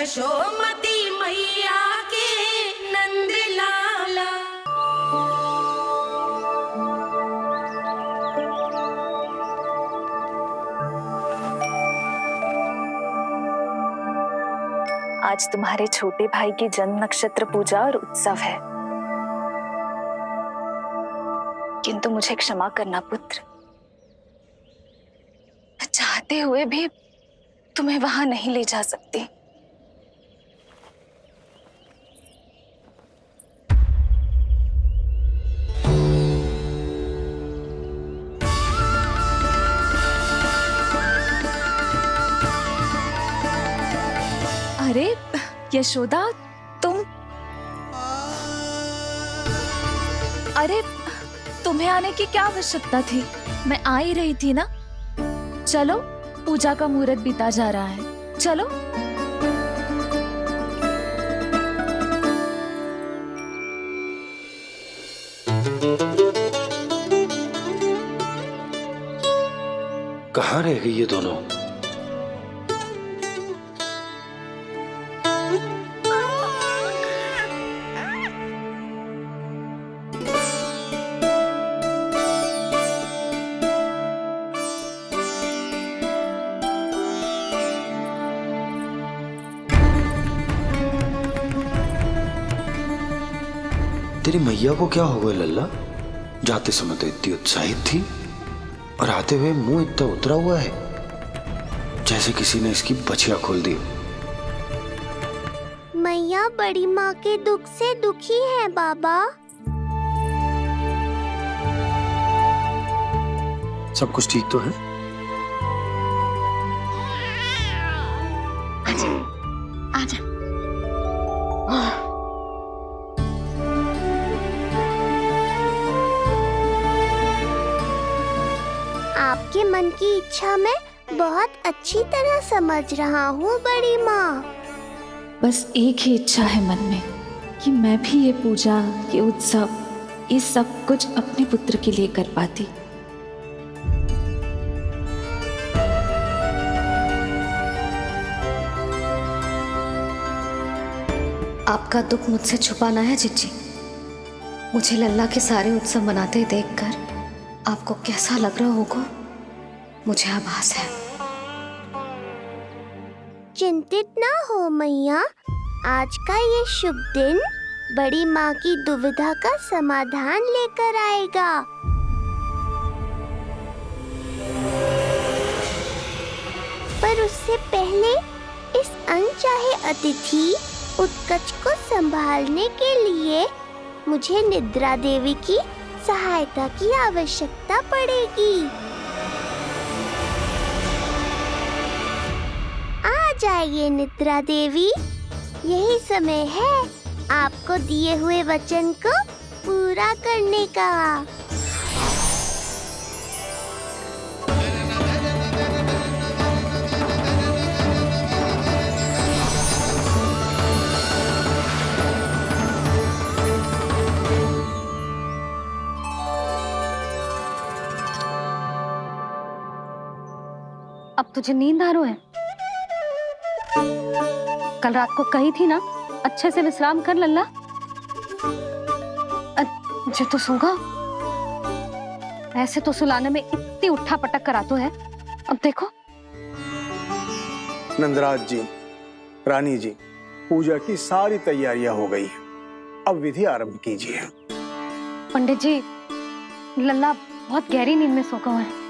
यशोमती मैया के नंद लाला। आज तुम्हारे छोटे भाई की जन्म नक्षत्र पूजा और उत्सव है, किंतु मुझे क्षमा करना पुत्र, चाहते हुए भी तुम्हें वहां नहीं ले जा सकती। अरे यशोदा, अरे तुम्हें आने की क्या आवश्यकता थी? मैं आ ही रही थी ना। चलो, पूजा का मुहूर्त बीता जा रहा है, चलो। कहाँ रह गई ये दोनों? तेरी मैया को क्या हो गया लल्ला? जाते समय तो इतनी उत्साहित थी और आते हुए मुंह इतना उतरा हुआ है जैसे किसी ने इसकी बचिया खोल दी। मैया बड़ी माँ के दुख से दुखी है बाबा। सब कुछ ठीक तो है? आजा। आपके मन की इच्छा मैं बहुत अच्छी तरह समझ रहा हूँ बड़ी माँ। बस एक ही इच्छा है मन में कि मैं भी ये पूजा, ये उत्सव, ये सब कुछ अपने पुत्र के लिए कर पाती। आपका दुख मुझसे छुपाना है जिज्जी। मुझे लल्ला के सारे उत्सव मनाते देखकर आपको कैसा लग रहा होगा, मुझे आभास है। चिंतित ना हो मैया, आज का ये शुभ दिन बड़ी माँ की दुविधा का समाधान लेकर आएगा। पर उससे पहले इस अनचाहे अतिथि उत्कच को संभालने के लिए मुझे निद्रा देवी की सहायता की आवश्यकता पड़ेगी। आ जाइए निद्रा देवी, यही समय है आपको दिए हुए वचन को पूरा करने का। अब तुझे नींद आ रही है? कल रात को कही थी ना अच्छे से विश्राम कर लल्ला। जो तो सोगा, ऐसे तो सुलाने में इतनी उठा पटक कर आतो है। अब देखो। नंदराज जी, रानी जी, पूजा की सारी तैयारियां हो गई हैं। अब विधि आरंभ कीजिए। पंडित जी, लल्ला बहुत गहरी नींद में सोगा हुआ है।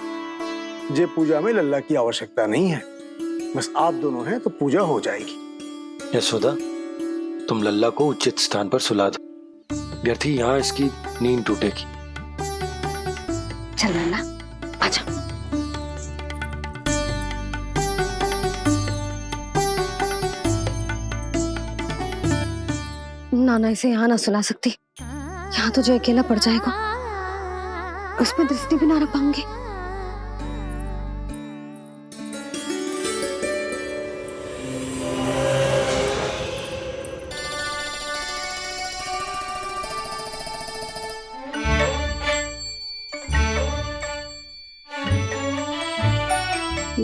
जे पूजा में लल्ला की आवश्यकता नहीं है, बस आप दोनों हैं तो पूजा हो जाएगी। यशोदा, तुम लल्ला को उचित स्थान पर सुला दो, व्यर्थ ही यहाँ इसकी नींद टूटेगी। चल लल्ला, आजा। नाना इसे यहाँ ना सुला सकती, यहाँ तो जो अकेला पड़ जाएगा, उसमें दृष्टि भी ना रख पाऊंगी।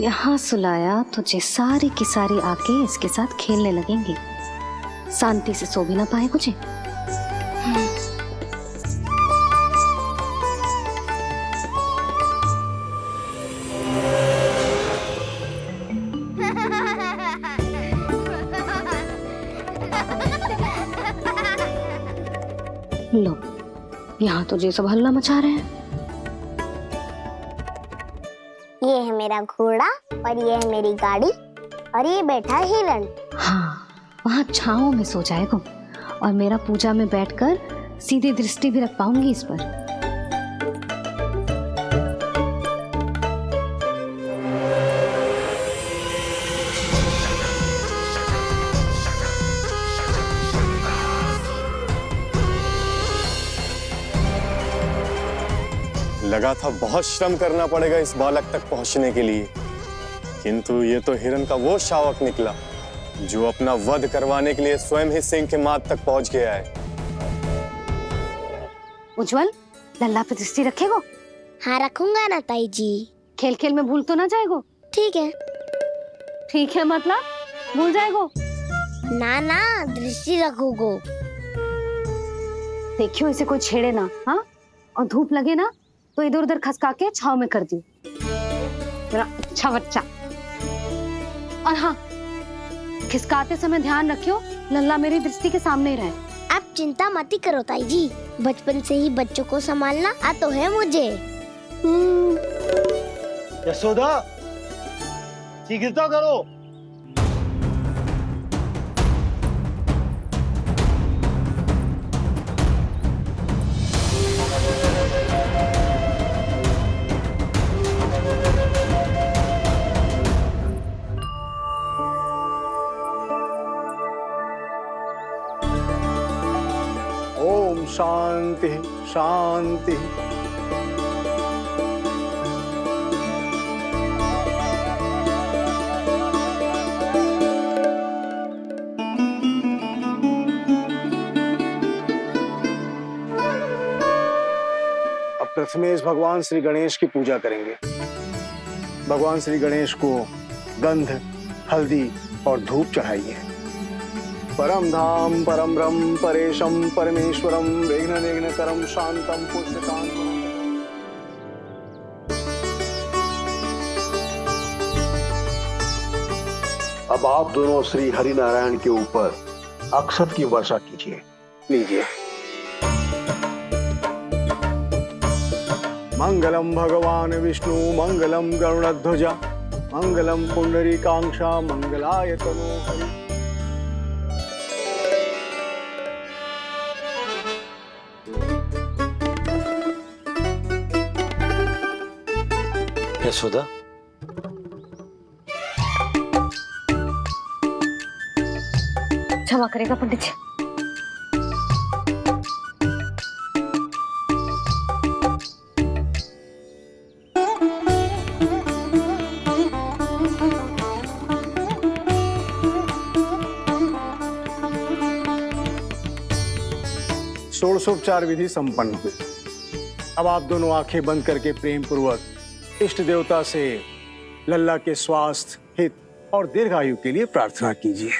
यहाँ सुलाया तो जे सारी की सारी आके इसके साथ खेलने लगेंगी, शांति से सो भी ना पाए मुझे। लो, यहाँ तो जे सब हल्ला मचा रहे हैं। ये है मेरा घोड़ा और ये है मेरी गाड़ी और ये बैठा है हिरण। हाँ, वहाँ छांव में सो जाएगा और मेरा पूजा में बैठकर सीधी दृष्टि भी रख पाऊंगी इस पर। लगा था बहुत श्रम करना पड़ेगा इस बालक तक पहुंचने के लिए, किंतु ये तो हिरण का वो शावक निकला जो अपना वध करवाने के लिए स्वयं ही सिंह के माथ तक पहुंच गया है। उज्जवल, लल्ला पे दृष्टि रखेगो? हाँ रखूंगा ना ताई जी। खेल खेल में भूल तो ना जाएगो? ठीक है। ठीक है मतलब भूल जाएगो? ना ना, दृष्टि रखोगो। देखियो इसे कोई छेड़े ना, हाँ? और धूप लगे ना तो इधर उधर खसका के छाव में कर दियो। मेरा अच्छा बच्चा। और हाँ, खिसकाते समय ध्यान रखियो लल्ला मेरी दृष्टि के सामने ही रहे। आप चिंता मत करो ताई जी, बचपन से ही बच्चों को संभालना आता है मुझे। यशोदा, शीघ्रता करो। ओम शांति शांति। अब प्रथमेश भगवान श्री गणेश की पूजा करेंगे। भगवान श्री गणेश को गंध, हल्दी और धूप चाहिए। परम धाम परम ब्रह्म परेशम परमेश्वरम विघ्न निघ्नकरम शांतम पुष्टकांतम। अब आप दोनों श्री हरिनारायण के ऊपर अक्षत की वर्षा कीजिए। लीजिए। मंगलम भगवान विष्णु मंगलम गरुड़ध्वजा मंगलम पुंडरीकाक्षा मंगलाय तनोहरि। यशोदा, क्षमा करेगा पंडित जी। षोडशोपचार विधि संपन्न हुई। अब आप दोनों आंखें बंद करके प्रेम पूर्वक इष्ट देवता से लल्ला के स्वास्थ्य, हित और दीर्घायु के लिए प्रार्थना कीजिए।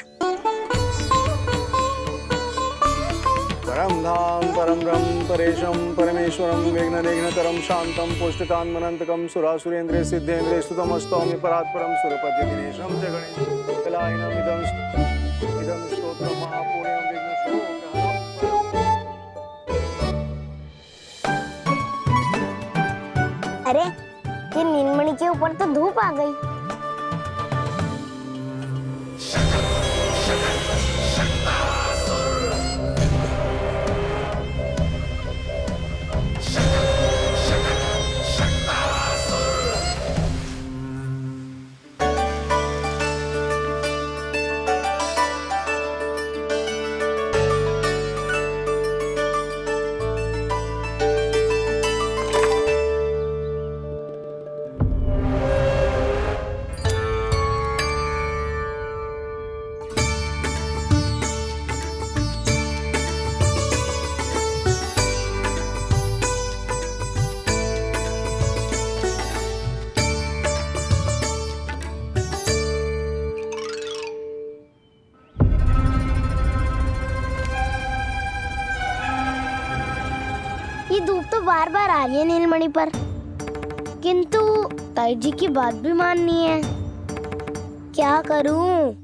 परम धाम परम ब्रह्म परेशम परमेश्वरम विघ्न निघ्नकरम शांतम पुष्टकांतमनंतकम सुरासुरेंद्र सिद्धेंद्र स्तुतम स्तौम्य परात्परम सुरपति दिनेशम च गणेश कलायनम इदम स्तोत्रम महापुण्यम विघ्न शोकहरम। अरे ये नीलमणि के ऊपर तो धूप आ गई। ये धूप तो बार बार आ रही है नीलमणि पर, किंतु ताई जी की बात भी माननी है। क्या करूं?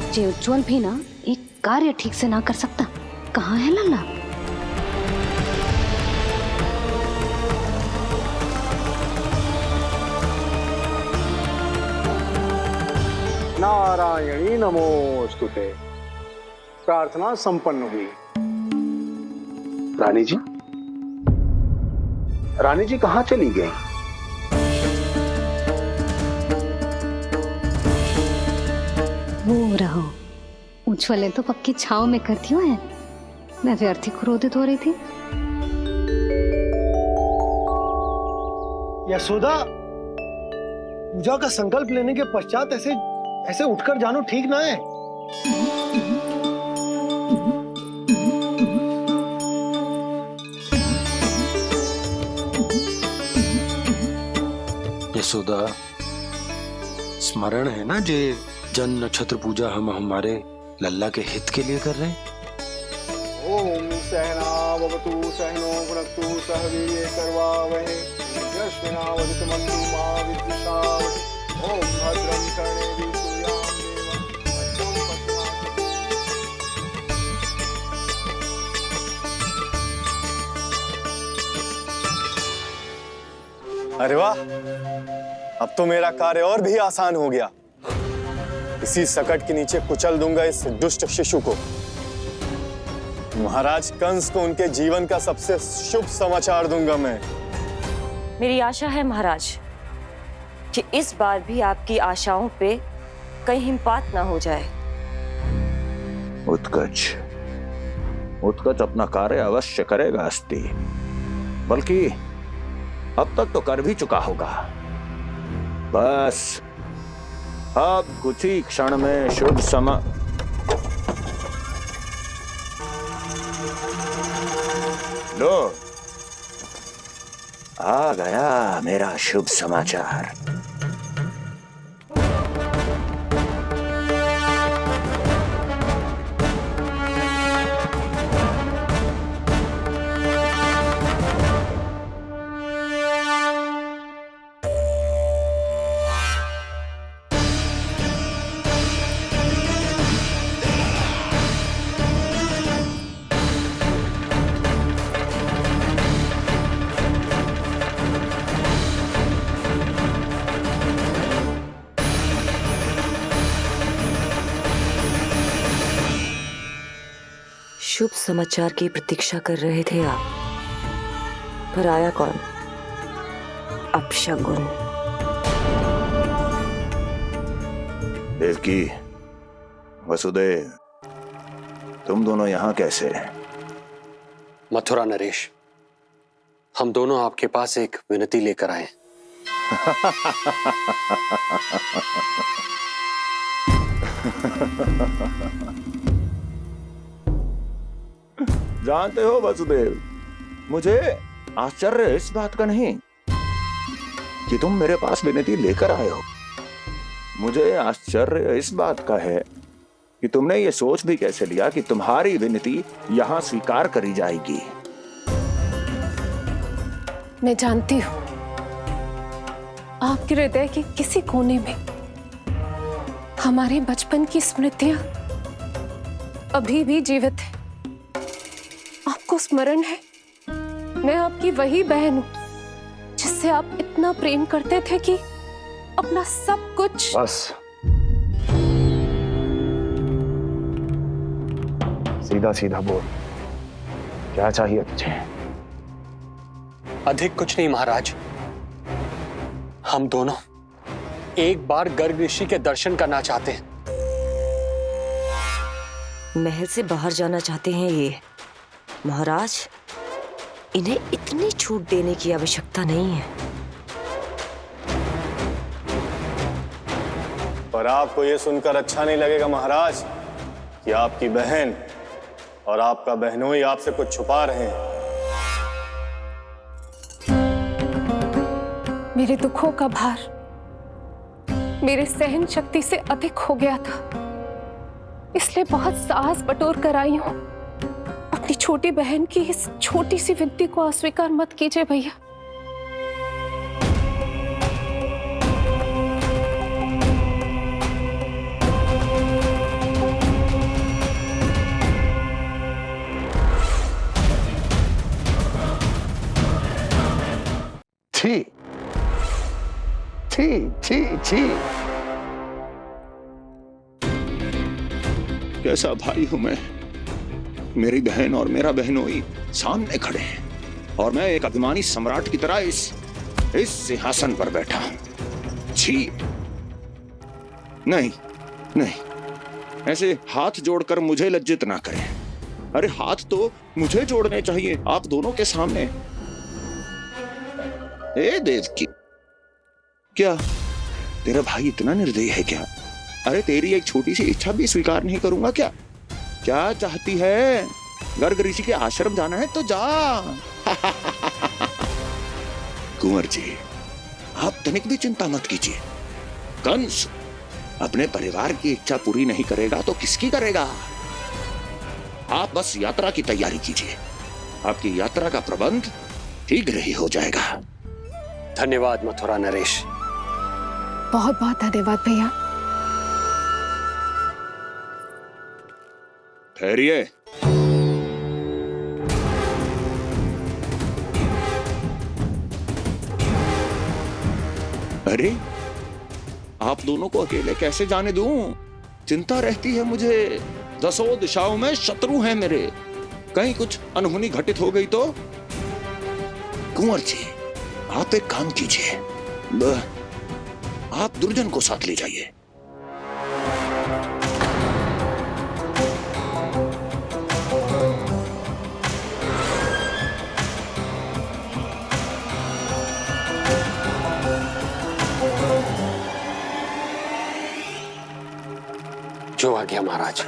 जे उज्जवल भी ना एक कार्य ठीक से ना कर सकता, कहाँ है लल्ला? नारायणी नमोस्तुते। प्रार्थना संपन्न हुई। रानी जी, रानी जी कहाँ चली गई? वो रहो, उज्जवल ने तो पक्की छाव में कर दिया है। मैं व्यर्थ ही क्रोधित हो रही थी। यशोदा, पूजा का संकल्प लेने के पश्चात ऐसे ऐसे उठकर जानो ठीक ना है। यशोदा, स्मरण है ना जे जन नक्षत्र पूजा हम हमारे लल्ला के हित के लिए कर रहे हैं। ओम सहनावतु सहनो भुनक्तु सह वीर्ये करवावहै यस्मिनावदितमस्तु मा विद्विषावहै। ओम भद्रं कर्णेभिः सूर्यां देवं अरे वाह, अब तो मेरा कार्य और भी आसान हो गया। इसी सकट के नीचे कुचल दूंगा इस दुष्ट शिशु को। महाराज कंस को उनके जीवन का सबसे शुभ समाचार दूंगा मैं। मेरी आशा है महाराज कि इस बार भी आपकी आशाओं पे कहीं हिमपात ना हो जाए। उत्कच, उत्कच अपना कार्य अवश्य करेगा अस्ति, बल्कि अब तक तो कर भी चुका होगा। बस अब कुछ ही क्षण में शुभ समय। लो, आ गया मेरा शुभ समाचार। शुभ समाचार की प्रतीक्षा कर रहे थे आप, पर आया कौन? अपशगुन। देवकी, वसुदेव, तुम दोनों यहाँ कैसे? मथुरा नरेश, हम दोनों आपके पास एक विनती लेकर आए। जानते हो वसुदेव, मुझे आश्चर्य इस बात का नहीं कि तुम मेरे पास विनती लेकर आए हो। मुझे आश्चर्य इस बात का है कि तुमने ये सोच भी कैसे लिया कि तुम्हारी विनती यहाँ स्वीकार करी जाएगी। मैं जानती हूँ आपके हृदय के किसी कोने में हमारे बचपन की स्मृतियां अभी भी जीवित है। आपको स्मरण है, मैं आपकी वही बहन हूं जिससे आप इतना प्रेम करते थे कि अपना सब कुछ। बस, सीधा सीधा बोल, क्या चाहिए तुझे? अधिक कुछ नहीं महाराज, हम दोनों एक बार गर्ग ऋषि के दर्शन करना चाहते हैं। महल से बाहर जाना चाहते हैं ये। महाराज, इन्हें इतनी छूट देने की आवश्यकता नहीं है। पर आपको ये सुनकर अच्छा नहीं लगेगा महाराज कि आपकी बहन और आपका बहनोई आपसे कुछ छुपा रहे हैं। मेरे दुखों का भार मेरे सहन शक्ति से अधिक हो गया था, इसलिए बहुत साहस बटोर कर आई हूं। अपनी छोटी बहन की इस छोटी सी विनती को अस्वीकार मत कीजिए भैया। छी छी छी छी, कैसा भाई हूं मैं। मेरी बहन और मेरा बहनोई सामने खड़े हैं और मैं एक अभिमानी सम्राट की तरह इस सिंहासन पर बैठा हूं। छी, नहीं नहीं, ऐसे हाथ जोड़कर मुझे लज्जित ना करें। अरे हाथ तो मुझे जोड़ने चाहिए आप दोनों के सामने। ए देवकी, क्या तेरा भाई इतना निर्दयी है क्या? अरे तेरी एक छोटी सी इच्छा भी स्वीकार नहीं करूंगा क्या? क्या चाहती है? गर्ग ऋषि के आश्रम जाना है तो जा। कुंवर जी, आप तनिक भी चिंता मत कीजिए। कंस अपने परिवार की इच्छा पूरी नहीं करेगा तो किसकी करेगा? आप बस यात्रा की तैयारी कीजिए, आपकी यात्रा का प्रबंध शीघ्र ही हो जाएगा। धन्यवाद मथुरा नरेश। बहुत बहुत धन्यवाद भैया। ठहरिए। अरे आप दोनों को अकेले कैसे जाने दूं? चिंता रहती है मुझे। 10 दिशाओं में शत्रु हैं मेरे, कहीं कुछ अनहोनी घटित हो गई तो? कुंवर जी, आप एक काम कीजिए, आप दुर्जन को साथ ले जाइए। जो आ गया महाराज।